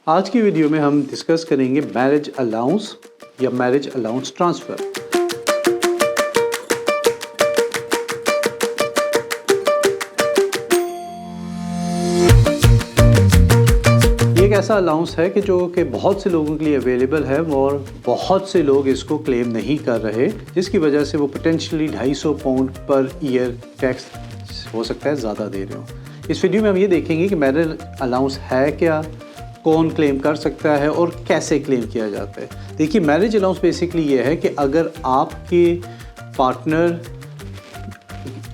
आज की वीडियो में हम डिस्कस करेंगे मैरिज अलाउंस या मैरिज अलाउंस ट्रांसफ़र। ये एक ऐसा अलाउंस है कि जो कि बहुत से लोगों के लिए अवेलेबल है और बहुत से लोग इसको क्लेम नहीं कर रहे, जिसकी वजह से वो potentially 250 pound per year tax हो सकता है ज़्यादा दे रहे हो। इस वीडियो में हम ये देखेंगे कि मैरिज अलाउंस है क्या, कौन क्लेम कर सकता है और कैसे क्लेम किया जाता है। देखिए, मैरिज अलाउंस बेसिकली ये है कि अगर आपके पार्टनर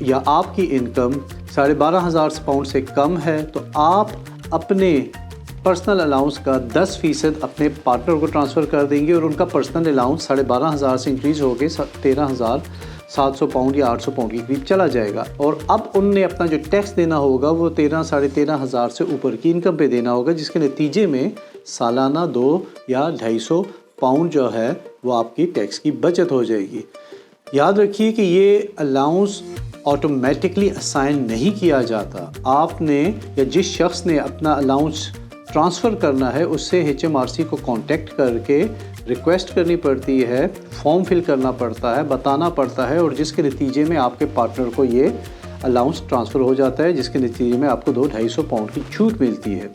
या आपकी इनकम 12,500 पाउंड से कम है तो आप अपने पर्सनल अलाउंस का 10% अपने पार्टनर को ट्रांसफ़र कर देंगे और उनका पर्सनल अलाउंस 12,500 से इंक्रीज़ होकर 13,700 पाउंड या 800 पाउंड के करीब चला जाएगा। और अब उनने अपना जो टैक्स देना होगा वो 13,500 से ऊपर की इनकम पे देना होगा, जिसके नतीजे में सालाना 2 या 250 पाउंड जो है वो आपकी टैक्स की बचत हो जाएगी। याद रखिए कि ये अलाउंस ऑटोमेटिकली असाइन नहीं किया जाता। आपने या जिस शख्स ने अपना अलाउंस ट्रांसफ़र करना है उससे HMRC को कांटेक्ट करके रिक्वेस्ट करनी पड़ती है, फॉर्म फिल करना पड़ता है, बताना पड़ता है, और जिसके नतीजे में आपके पार्टनर को ये अलाउंस ट्रांसफ़र हो जाता है, जिसके नतीजे में आपको 200-250 पाउंड की छूट मिलती है।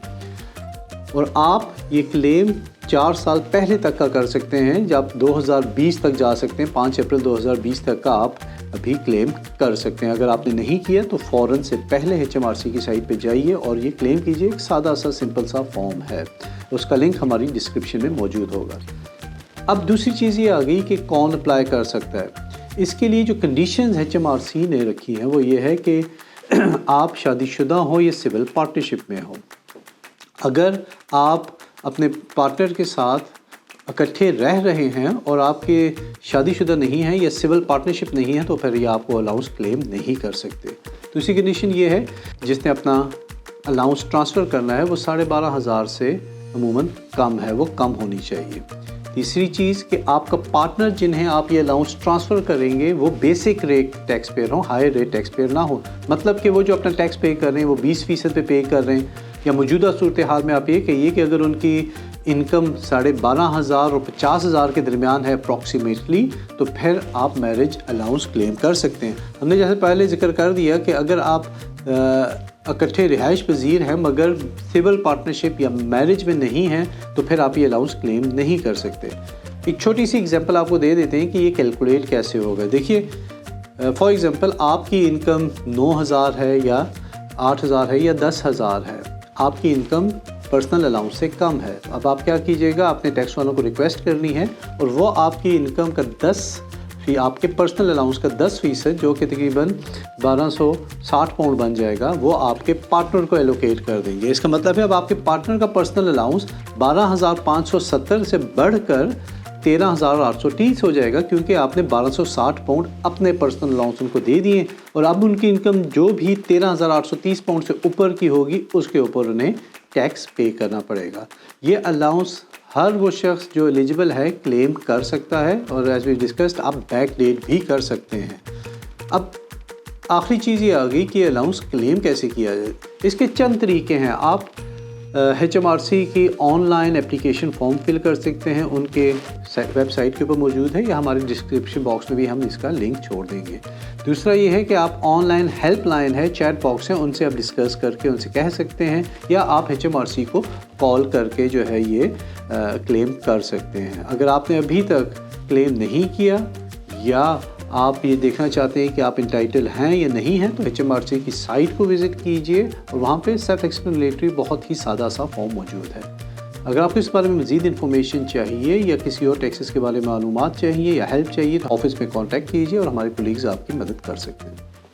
और आप ये क्लेम 4 साल पहले तक का कर सकते हैं, जब 2020 तक जा सकते हैं। 5 अप्रैल 2020 तक का आप अभी क्लेम कर सकते हैं। अगर आपने नहीं किया तो फ़ौरन से पहले HMRC की साइट पे जाइए और ये क्लेम कीजिए। एक सादा सा सिंपल सा फॉर्म है, उसका लिंक हमारी डिस्क्रिप्शन में मौजूद होगा। अब दूसरी चीज़ ये आ गई कि कौन अप्लाई कर सकता है। इसके लिए जो कंडीशंस HMRC ने रखी हैं वो ये है कि आप शादीशुदा हो या सिविल पार्टनरशिप में हो। अगर आप अपने पार्टनर के साथ इकट्ठे रह रहे हैं और आपके शादीशुदा नहीं हैं या सिविल पार्टनरशिप नहीं है तो फिर ये आपको अलाउंस क्लेम नहीं कर सकते। दूसरी कंडीशन ये है, जिसने अपना अलाउंस ट्रांसफ़र करना है वो 12,500 से अमूमन कम है, वो कम होनी चाहिए। तीसरी चीज़ कि आपका पार्टनर जिन्हें आप ये अलाउंस ट्रांसफ़र करेंगे वो बेसिक रेट टैक्स पेयर हो, हायर रेट टैक्स पेयर ना हो। मतलब कि वो जो अपना टैक्स पे कर रहे हैं वो 20% पे कर रहे हैं, या मौजूदा सूरत हाल में आप ये कहिए कि अगर उनकी इनकम 12,500 और 50,000 के दरमियान है अप्रॉक्सीमेटली, तो फिर आप मैरिज अलाउंस क्लेम कर सकते हैं। हमने जैसे पहले जिक्र कर दिया कि अगर आप इकट्ठे रिहाइश पजीर हैं मगर सिविल पार्टनरशिप या मैरिज में नहीं हैं तो फिर आप ये अलाउंस क्लेम नहीं कर सकते। एक छोटी सी एग्जांपल आपको दे देते हैं कि ये कैलकुलेट कैसे होगा। देखिए, फॉर एग्जांपल आपकी इनकम 9,000 है या 8,000 है या 10,000 है, आपकी इनकम पर्सनल अलाउंस से कम है। अब आप क्या कीजिएगा, अपने टैक्स वालों को रिक्वेस्ट करनी है और वो आपकी इनकम का आपके पर्सनल अलाउंस का 10% जो कि तकरीबन 1,260 पाउंड बन जाएगा, वो आपके पार्टनर को एलोकेट कर देंगे। इसका मतलब है अब आपके पार्टनर का पर्सनल अलाउंस 12,570 से बढ़कर 13,830 हो जाएगा, क्योंकि आपने 1,260 पाउंड अपने पर्सनल अलाउंस उनको दे दिए और अब उनकी इनकम जो भी 13,830 पाउंड से ऊपर की होगी उसके ऊपर उन्हें टैक्स पे करना पड़ेगा। ये अलाउंस हर वो शख्स जो एलिजिबल है क्लेम कर सकता है और एज वी डिस्कस्ड आप बैक डेट भी कर सकते हैं। अब आखिरी चीज़ ये आ गई कि अलाउंस क्लेम कैसे किया जाए। इसके चंद तरीके हैं। आप HMRC की ऑनलाइन एप्लीकेशन फॉर्म फिल कर सकते हैं, उनके वेबसाइट के ऊपर मौजूद है, या हमारे डिस्क्रिप्शन बॉक्स में भी हम इसका लिंक छोड़ देंगे। दूसरा ये है कि आप ऑनलाइन हेल्पलाइन है, चैट बॉक्स है, उनसे आप डिस्कस करके उनसे कह सकते हैं, या आप HMRC को कॉल करके जो है ये क्लेम कर सकते हैं। अगर आपने अभी तक क्लेम नहीं किया या आप ये देखना चाहते हैं कि आप इंटाइटल हैं या नहीं हैं तो HMRC की साइट को विज़िट कीजिए और वहाँ पे सेल्फ एक्सप्लेनेटरी बहुत ही सादा सा फॉर्म मौजूद है। अगर आपको इस बारे में मज़ीद इन्फॉर्मेशन चाहिए या किसी और टैक्सेस के बारे में मालूमात चाहिए या हेल्प चाहिए तो ऑफिस में कॉन्टैक्ट कीजिए और हमारे कोलीग्स आपकी मदद कर सकते हैं।